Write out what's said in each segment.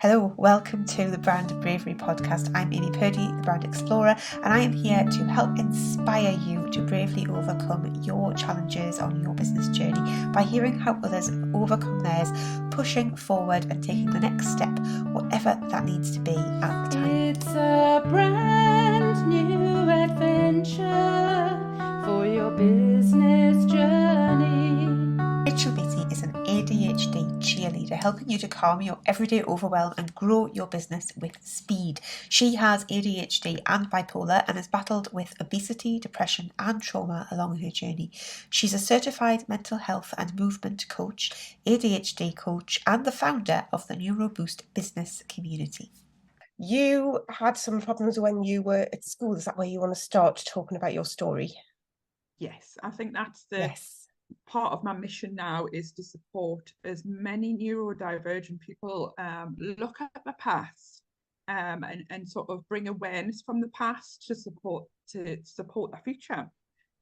Hello, welcome to the Brand Bravery podcast. I'm Amy Purdy, the Brand Explorer, and I am here to help inspire you to bravely overcome your challenges on your business journey by hearing how others have overcome theirs, pushing forward and taking the next step, whatever that needs to be at the time. It's a brand new adventure for your business journey. Rachael Beattie is an ADHD cheerleader, helping you to calm your everyday overwhelm and grow your business with speed. She has ADHD and bipolar and has battled with obesity, depression and trauma along her journey. She's a certified mental health and movement coach, ADHD coach, and the founder of the Neuro business community. You had some problems when you were at school. Is that where you want to start talking about your story? Yes, I think that's the Yes. part of my mission now, is to support as many neurodivergent people look at the past and sort of bring awareness from the past to support the future.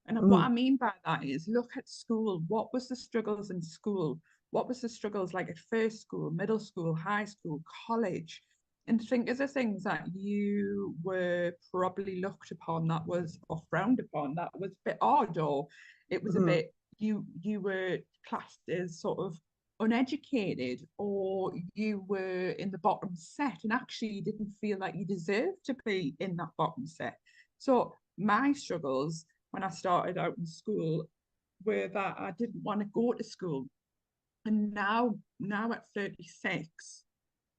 And what I mean by that is look at school. What was the struggles in school? What was the struggles like at first school, middle school, high school, college? And think of the things that you were probably looked upon that was, or frowned upon, that was a bit odd, or it was a bit, you were classed as sort of uneducated, or you were in the bottom set and actually you didn't feel like you deserved to be in that bottom set. So my struggles when I started out in school were that I didn't want to go to school. And now at 36,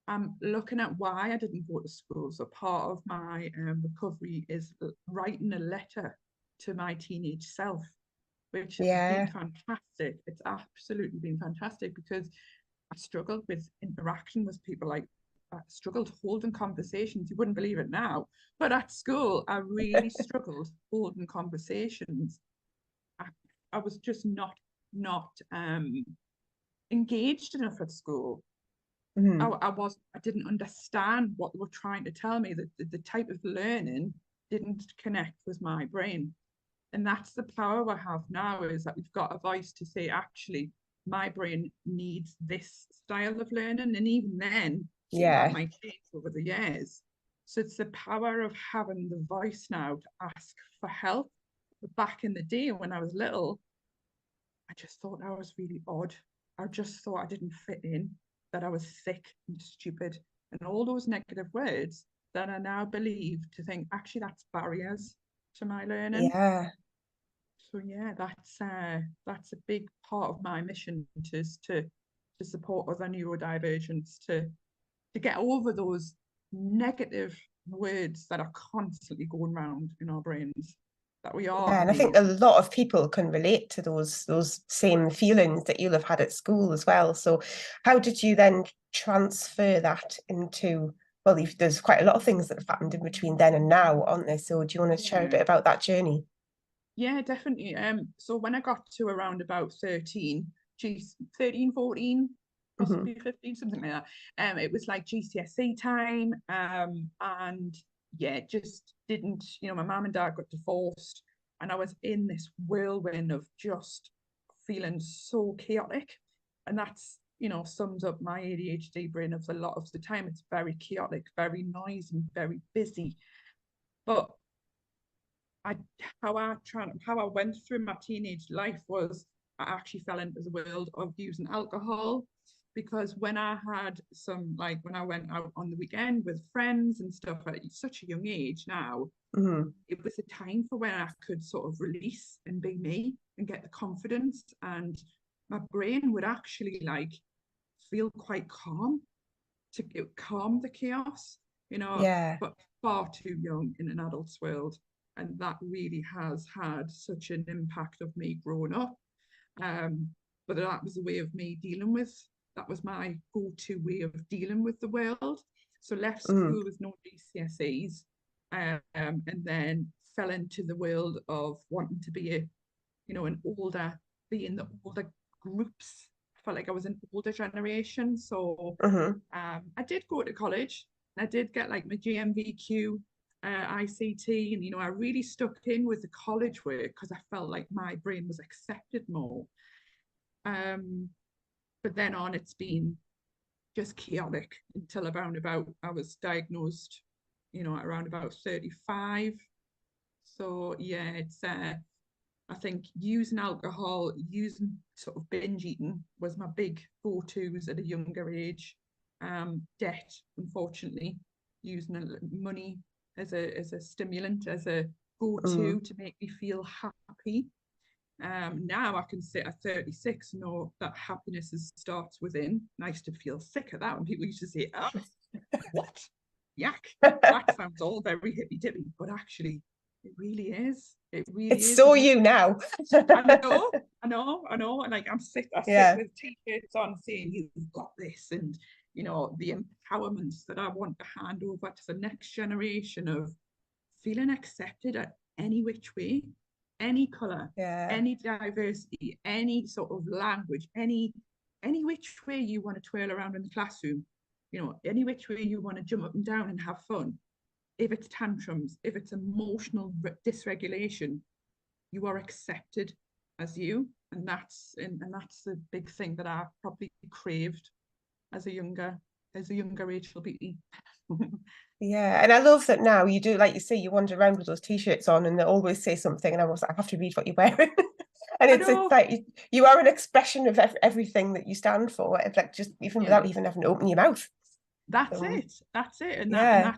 I'm looking at why I didn't go to school. So part of my recovery is writing a letter to my teenage self, which has been fantastic. It's absolutely been fantastic because I struggled with interaction with people. Like, I struggled holding conversations. You wouldn't believe it now, but at school, I really struggled holding conversations. I was just not engaged enough at school. I didn't understand what they were trying to tell me. That the type of learning didn't connect with my brain. And that's the power we have now, is that we've got a voice to say, actually, my brain needs this style of learning. And even then, that might change over the years. So it's the power of having the voice now to ask for help. But back in the day when I was little, I just thought I was really odd. I just thought I didn't fit in, that I was thick and stupid, and all those negative words that I now believe to think, actually, that's barriers to my learning. So yeah, that's a big part of my mission, to support other neurodivergents to get over those negative words that are constantly going around in our brains, that we are And I think a lot of people can relate to those same feelings that you'll have had at school as well. So how did you then transfer that into, well, there's quite a lot of things that have happened in between then and now, aren't there? So do you want to share a bit about that journey? Yeah, definitely. So when I got to around about 13, 14, possibly 15, something like that. It was like GCSE time. And yeah, just didn't, my mum and dad got divorced, and I was in this whirlwind of just feeling so chaotic. And that's, sums up my ADHD brain of a lot of the time. It's very chaotic, very noisy, very busy. But how I went through my teenage life was, I actually fell into the world of using alcohol, because when I had when I went out on the weekend with friends and stuff at such a young age now, it was a time for when I could sort of release and be me and get the confidence, and my brain would actually feel quite calm, to calm the chaos, but far too young in an adult's world. And that really has had such an impact of me growing up. But that was a way of me dealing with, that was my go-to way of dealing with the world. So left school with no GCSEs, and then fell into the world of wanting to be be in the older groups. I felt like I was an older generation. So I did go to college. I did get like my GMVQ, ICT, and I really stuck in with the college work because I felt like my brain was accepted more. But then on, it's been just chaotic until I was diagnosed, around about 35. So yeah, it's I think using alcohol, using sort of binge eating was my big go-tos at a younger age. Debt, unfortunately, using money as a stimulant, as a go-to to make me feel happy. Now I can sit at 36 and know that happiness starts within. And I used to feel sick at that when people used to say, "Oh, what? Yak." That sounds all very hippy dippy, but actually, it really is. It really It's is. so you now. I know. And like I sit Yeah. with t-shirts on saying you've got this, and the empowerments that I want to hand over to the next generation of feeling accepted at any which way, any color, Yeah. any diversity, any sort of language, any which way you want to twirl around in the classroom, any which way you want to jump up and down and have fun. If it's tantrums, if it's emotional dysregulation, you are accepted as you, and that's the big thing that I probably craved as a younger Rachael Beattie. Yeah, and I love that now you do, like you say, you wander around with those t-shirts on and they always say something, and I was like, I have to read what you're wearing. And I it's know. like you are an expression of everything that you stand for, like just even without even having to open your mouth. That's So, it, yeah.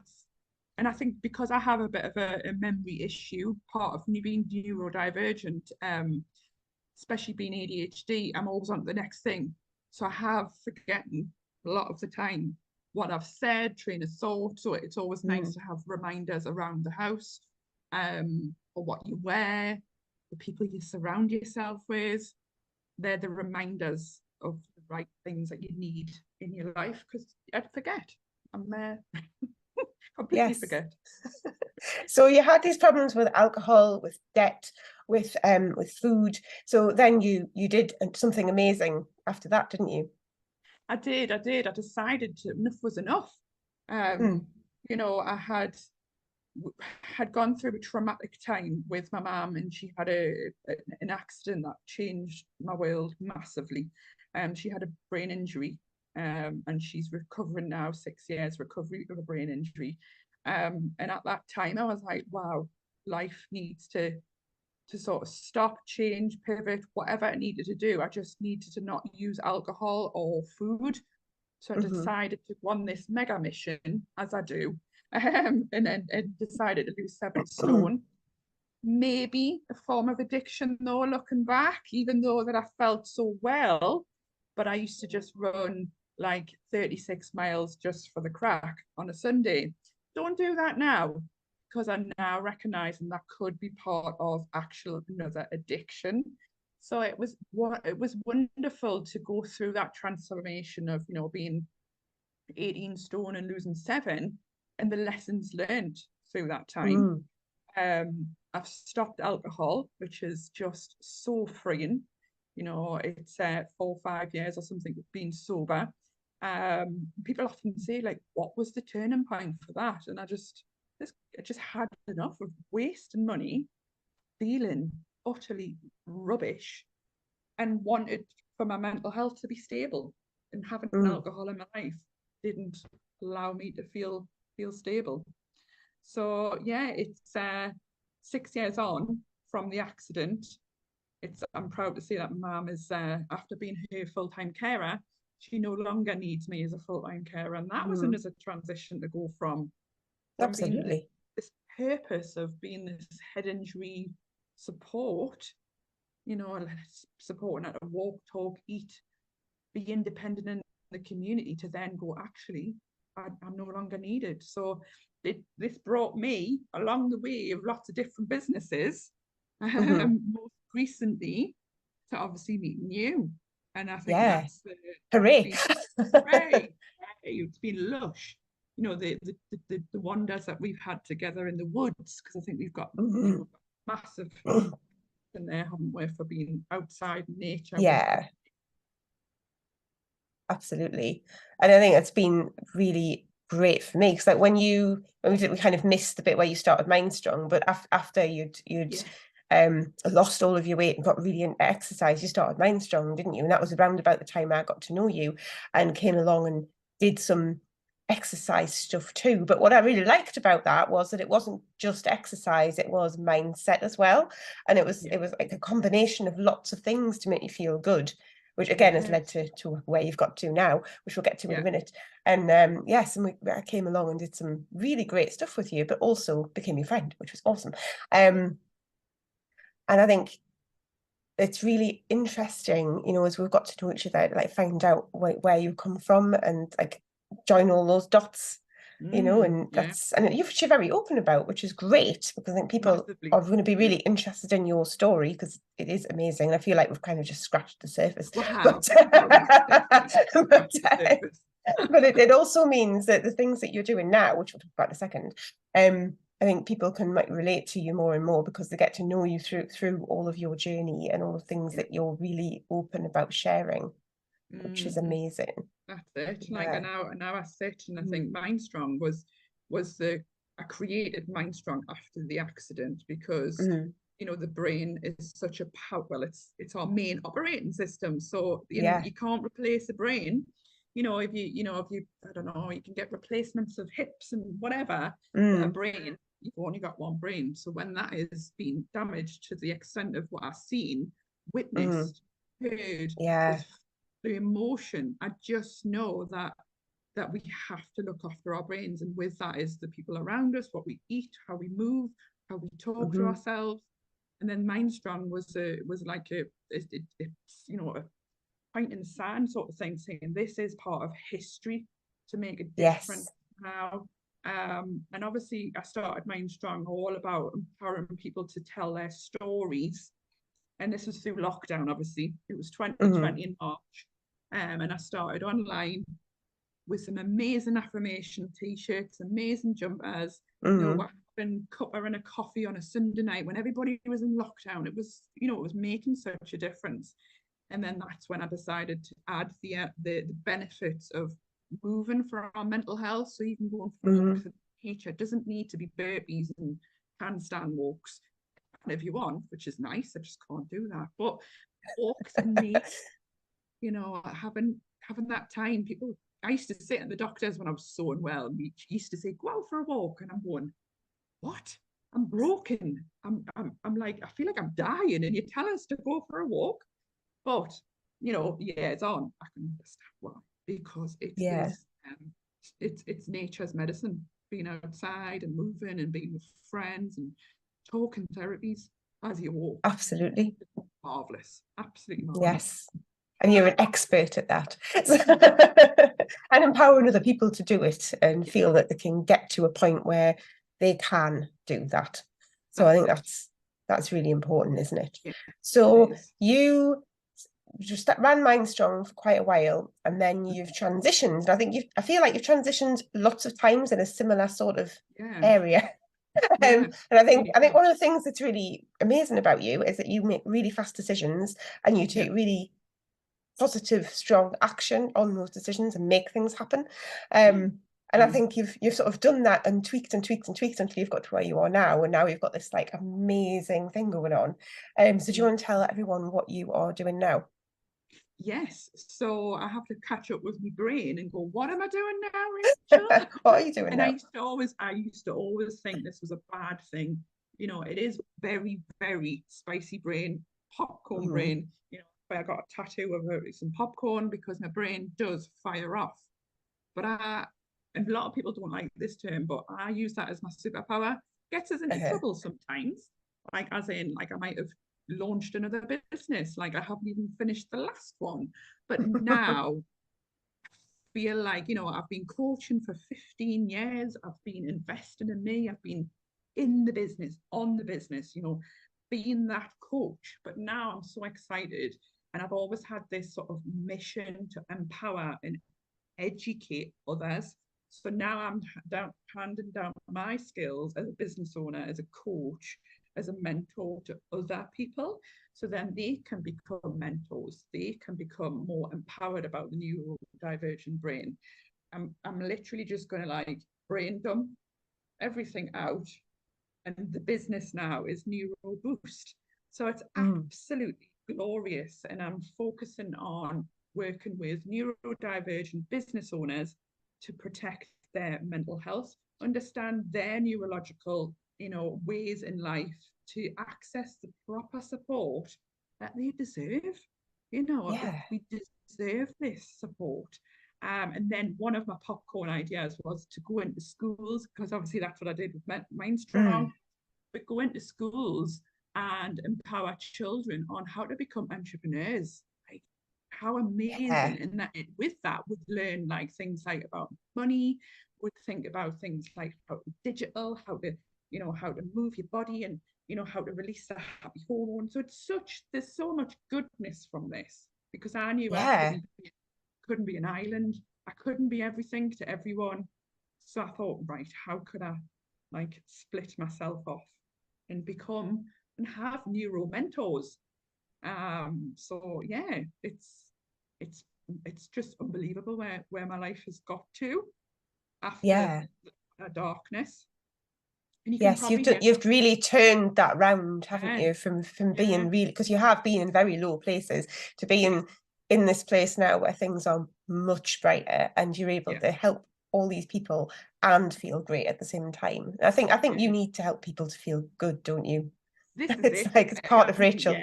and I think because I have a bit of a memory issue, part of me being neurodivergent, especially being ADHD, I'm always on to the next thing. So I have forgotten a lot of the time what I've said, train of thought. So it's always nice to have reminders around the house, or what you wear, the people you surround yourself with. They're the reminders of the right things that you need in your life, because I'd forget. I'm completely Yes. forget. So you had these problems with alcohol, with debt, with food. So then you did something amazing after that, didn't you? I did. I decided enough was enough. Mm. I had gone through a traumatic time with my mum, and she had an accident that changed my world massively. She had a brain injury, and she's recovering now, 6 years recovery of a brain injury. And at that time, I was like, wow, life needs to sort of stop, change, pivot, whatever it needed to do. I just needed to not use alcohol or food. So I decided to go on this mega mission, as I do, and decided to lose 7 stone. Maybe a form of addiction, though, looking back, even though that I felt so well, but I used to just run like 36 miles just for the crack on a Sunday. Don't do that now, because I'm now recognizing that could be part of actual another addiction. So it was wonderful to go through that transformation of being 18 stone and losing 7, and the lessons learned through that time. Mm. I've stopped alcohol, which is just so freeing. It's 4 or 5 years or something being sober. People often say, like, what was the turning point for that? And I just had enough of wasting money, feeling utterly rubbish, and wanted for my mental health to be stable. And having alcohol in my life didn't allow me to feel stable. So yeah, it's 6 years on from the accident. I'm proud to say that my mum is, after being her full-time carer, she no longer needs me as a full-time carer, and that was another transition to go from being Absolutely. this purpose of being this head injury support, supporting her to walk, talk, eat, be independent in the community, to then go, actually, I'm no longer needed. So this brought me along the way of lots of different businesses, most recently to obviously meeting you. And I think Yeah. that's Hooray. been great. It's been lush. The wonders that we've had together in the woods, because I think we've got massive in there, haven't we, for being outside nature with Yeah, absolutely. And I think it's been really great for me, because like when we kind of missed the bit where you started Mind Strong, but after you'd lost all of your weight and got really into exercise, you started Mind Strong, didn't you? And that was around about the time I got to know you and came along and did some exercise stuff too. But what I really liked about that was that it wasn't just exercise, it was mindset as well. And it was like a combination of lots of things to make you feel good, which again has led to where you've got to now, which we'll get to in a minute. And yes, and I came along and did some really great stuff with you, but also became your friend, which was awesome. And I think it's really interesting, you know, as we've got to know each other, like find out where you come from and like join all those dots, you know, and you're very open about, which is great, because I think people are going to be really interested in your story, because it is amazing. I feel like we've kind of just scratched the surface. Wow. But it also means that the things that you're doing now, which we'll talk about in a second, I think people might relate to you more and more, because they get to know you through all of your journey and all the things that you're really open about sharing, which is amazing. That's it. Like, and now I sit and I think Mindstrong was I created Mindstrong after the accident, because you know, the brain is such a it's our main operating system. So you know, you can't replace the brain. You know, if you I don't know, you can get replacements of hips and whatever, but a brain, you've only got one brain. So when that is being damaged to the extent of what I've seen, witnessed, heard, with the emotion, I just know that we have to look after our brains, and with that is the people around us, what we eat, how we move, how we talk to ourselves. And then Mindstrong was like it's you know, a point in the sand sort of thing, saying this is part of history to make a difference now. And obviously I started Mindstrong all about empowering people to tell their stories, and this was through lockdown. Obviously it was 2020 in March, and I started online with some amazing affirmation t-shirts, amazing jumpers, you know, having cuppa and a coffee on a Sunday night when everybody was in lockdown. It was, you know, it was making such a difference. And then that's when I decided to add the benefits of moving for our mental health. So even going for walks in nature doesn't need to be burpees and handstand walks. And if you want, which is nice, I just can't do that. But walks in nature, you know, having that time. I used to sit at the doctors when I was so unwell, and we used to say, go out for a walk. And I'm going, what? I'm broken. I'm like, I feel like I'm dying, and you tell us to go for a walk. But, you know, it's on. I can understand why, because it's nature's medicine, being outside and moving and being with friends and talking therapies as you walk. Absolutely. It's marvelous. Absolutely marvelous. Yes. And you're an expert at that. And empowering other people to do it and feel that they can get to a point where they can do that. So I think that's really important, isn't it? Yeah, so you just ran Mindstrong for quite a while, and then you've transitioned. I feel like you've transitioned lots of times in a similar sort of area. And I think one of the things that's really amazing about you is that you make really fast decisions, and you take really positive, strong action on those decisions and make things happen. And I think you've sort of done that and tweaked until you've got to where you are now, and now you've got this like amazing thing going on. So do you want to tell everyone what you are doing now? Yes, so I have to catch up with my brain and go, what am I doing now, Rachel? What are you doing and now? I used to always think this was a bad thing. You know, it is very, very spicy brain, popcorn brain. You know, I got a tattoo of some popcorn because my brain does fire off. But and a lot of people don't like this term, but I use that as my superpower. Gets us into trouble sometimes. Like, as in, like, I might have launched another business, like I haven't even finished the last one, but now I feel like, you know, I've been coaching for 15 years, I've been investing in me, I've been in the business, on the business, you know, being that coach. But now I'm so excited, and I've always had this sort of mission to empower and educate others. So now I'm handing down my skills as a business owner, as a coach, as a mentor to other people, so then they can become mentors, they can become more empowered about the neurodivergent brain. I'm literally just going to like brain dump everything out, and the business now is Neuro Boost. So it's absolutely glorious, and I'm focusing on working with neurodivergent business owners to protect their mental health, understand their neurological, ways in life, to access the proper support that they deserve. Yeah. We deserve this support. And then one of my popcorn ideas was to go into schools, because obviously that's what I did with Mind Strong, but go into schools and empower children on how to become entrepreneurs. Like, how amazing. Yeah. And that with that would learn like things like about money, would think about things like how digital, how to move your body, and how to release the happy hormone. So there's so much goodness from this, because I knew I couldn't be an island. I couldn't be everything to everyone. So I thought, right, how could I like split myself off and become and have neuro mentors? So yeah, it's just unbelievable where my life has got to after a darkness. And you can Yes, probably you've really turned that round, haven't you? From being really, because you have been in very low places to being in this place now where things are much brighter, and you're able to help all these people and feel great at the same time. I think you need to help people to feel good, don't you? This is It's like it's part of Rachael.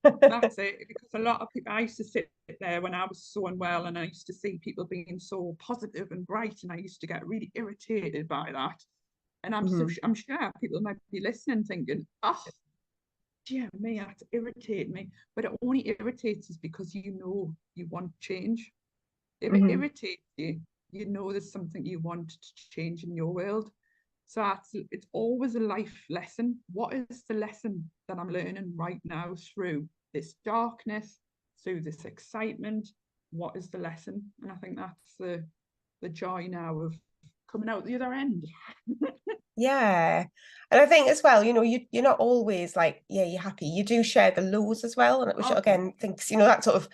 That's it. Because a lot of people, I used to sit there when I was so unwell, and I used to see people being so positive and bright, and I used to get really irritated by that. And I'm sure people might be listening thinking, oh, dear me, that's irritating me. But it only irritates us because you want change. If it irritates you, there's something you want to change in your world. So it's always a life lesson. What is the lesson that I'm learning right now through this darkness, through this excitement? What is the lesson? And I think that's the joy now of coming out the other end. Yeah. And I think as well, you're not always like, you're happy. You do share the lows as well. And which again thinks, that sort of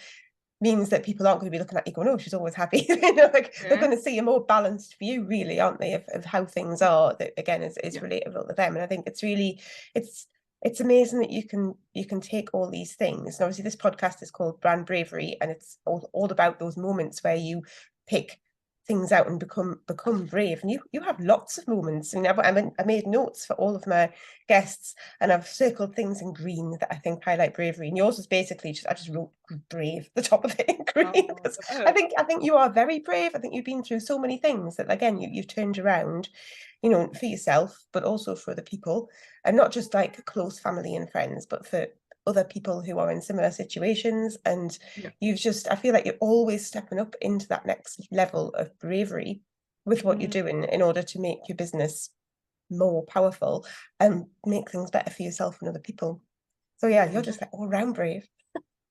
means that people aren't going to be looking at you going, oh, she's always happy. They're going to see a more balanced view, really, aren't they, of how things are, that again is relatable to them. And I think it's really, it's amazing that you can take all these things. And obviously this podcast is called Brand Bravery, and it's all about those moments where you pick things out and become brave. And you have lots of moments. I mean, I made notes for all of my guests, and I've circled things in green that I think highlight bravery. And yours is basically I just wrote brave at the top of it in green, because I think you are very brave. I think you've been through so many things that again you've turned around, for yourself, but also for other people, and not just like close family and friends, but for other people who are in similar situations. And I feel like you're always stepping up into that next level of bravery with what you're doing in order to make your business more powerful and make things better for yourself and other people. So you're just like all round brave.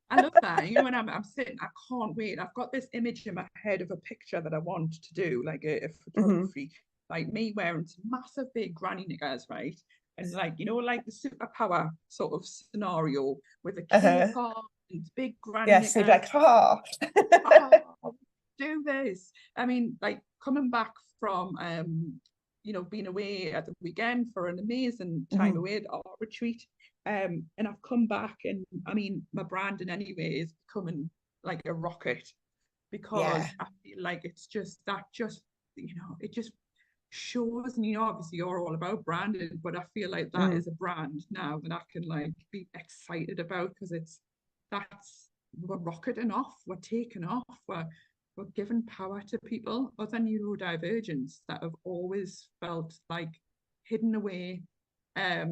I love that. When I'm sitting, I can't wait. I've got this image in my head of a picture that I want to do, like a photography, like me wearing some massive big granny knickers, right? And like the superpower sort of scenario with a cape on and big granny knickers. Yes, like, oh, do this. I mean, like coming back from being away at the weekend for an amazing time away at our retreat. And I've come back, and I mean, my branding anyway is becoming like a rocket, because I feel like it's just it just shows. And obviously you're all about branding, but I feel like that is a brand now that I can like be excited about, because we're rocketing off, we're taking off, we're giving power to people, other neurodivergents that have always felt like hidden away. A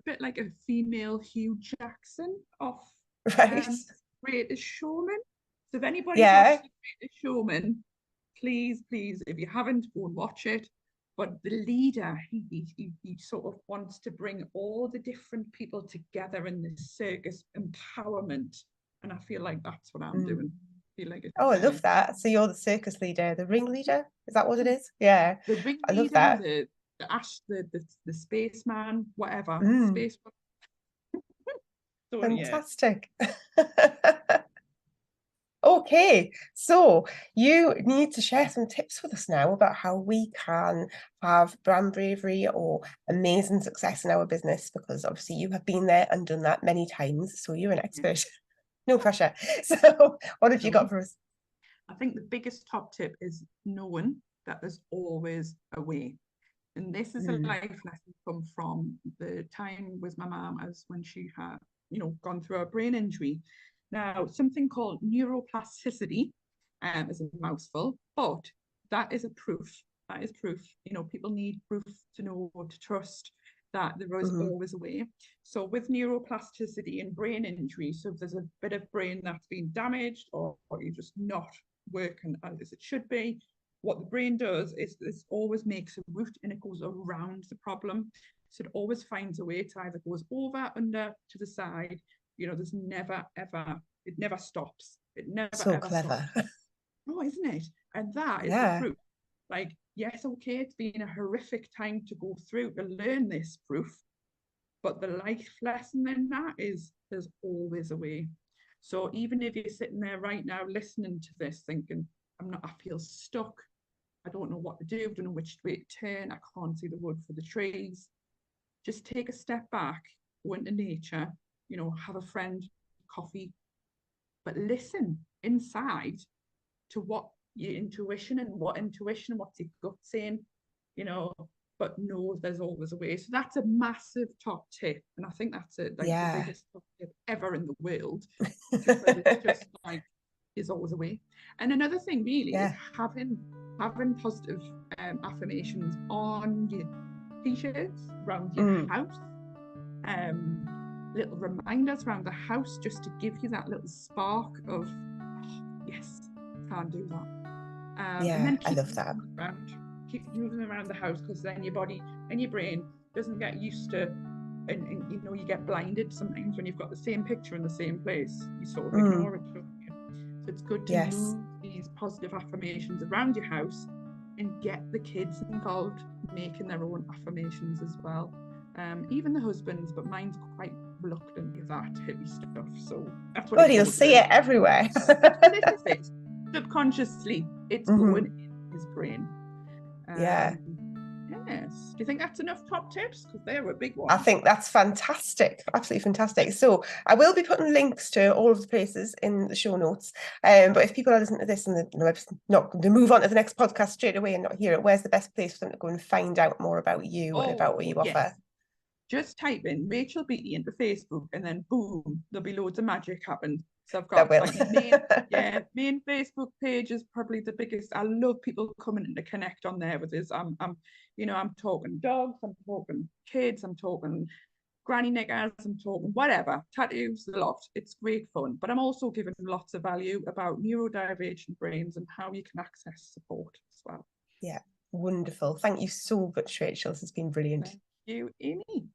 bit like a female Hugh Jackson of Greatest Showman. So if anybody's watched The Greatest Showman, please, if you haven't, go and watch it. But the leader, he sort of wants to bring all the different people together in this circus empowerment, and I feel like that's what I'm doing. I feel like it's, I love that. So you're the circus leader, the ringleader. Is that what it is? Yeah, the ringleader, I love that. The spaceman, whatever. Space. So, fantastic. Okay, so you need to share some tips with us now about how we can have brand bravery or amazing success in our business, because obviously you have been there and done that many times, so you're an expert. No pressure. So what have you got for us? I think the biggest top tip is knowing that there's always a way. And this is a life lesson come from the time with my mum, as when she had, you know, gone through a brain injury. Now, something called neuroplasticity is a mouthful, but that is a proof. That is proof. You know, people need proof to know, to trust that there is always a way. So with neuroplasticity and brain injury, so if there's a bit of brain that's been damaged, or you're just not working as it should be, what the brain does is it always makes a route and it goes around the problem. So it always finds a way to either goes over, under, to the side. You know, there's never, ever, it never stops. It never, So ever clever. stops. Oh, isn't it? And that is Yeah. the proof. Like, yes, okay, it's been a horrific time to go through to learn this proof, but the life lesson in that is there's always a way. So even if you're sitting there right now listening to this thinking, I feel stuck, I don't know what to do, I don't know which way to turn, I can't see the wood for the trees, just take a step back, go into nature, you know, have a friend, coffee, but listen inside to what your intuition and what's your gut saying, you know, but know there's always a way. So that's a massive top tip. And I think that's the biggest top tip ever in the world, because it's just like, there's always a way. And another thing really is having positive affirmations on your t-shirts, around your house, little reminders around the house, just to give you that little spark of, oh, yes, can do that. And then I love that. Keep moving around the house, because then your body and your brain doesn't get used to, and you know, you get blinded sometimes when you've got the same picture in the same place. You sort of ignore it, don't you? So it's good to move these positive affirmations around your house and get the kids involved, making their own affirmations as well. Even the husbands, but mine's quite reluctant to that heavy stuff. So that's what. But he'll see it everywhere. This is it. Subconsciously, it's going in his brain. Yes. Do you think that's enough top tips? Because they were a big one. I think that's fantastic. Absolutely fantastic. So I will be putting links to all of the places in the show notes. But if people are listening to this and they're not going to move on to the next podcast straight away and not hear it, where's the best place for them to go and find out more about you and about what you offer? Just type in Rachael Beattie into Facebook, and then boom, there'll be loads of magic happen. So I've got like main Facebook page is probably the biggest. I love people coming in to connect on there with this. I'm talking dogs, I'm talking kids, I'm talking granny niggers, I'm talking whatever, tattoos, a lot. It's great fun. But I'm also giving lots of value about neurodivergent brains and how you can access support as well. Yeah, wonderful. Thank you so much, Rachael. This has been brilliant. Thank you, Amy.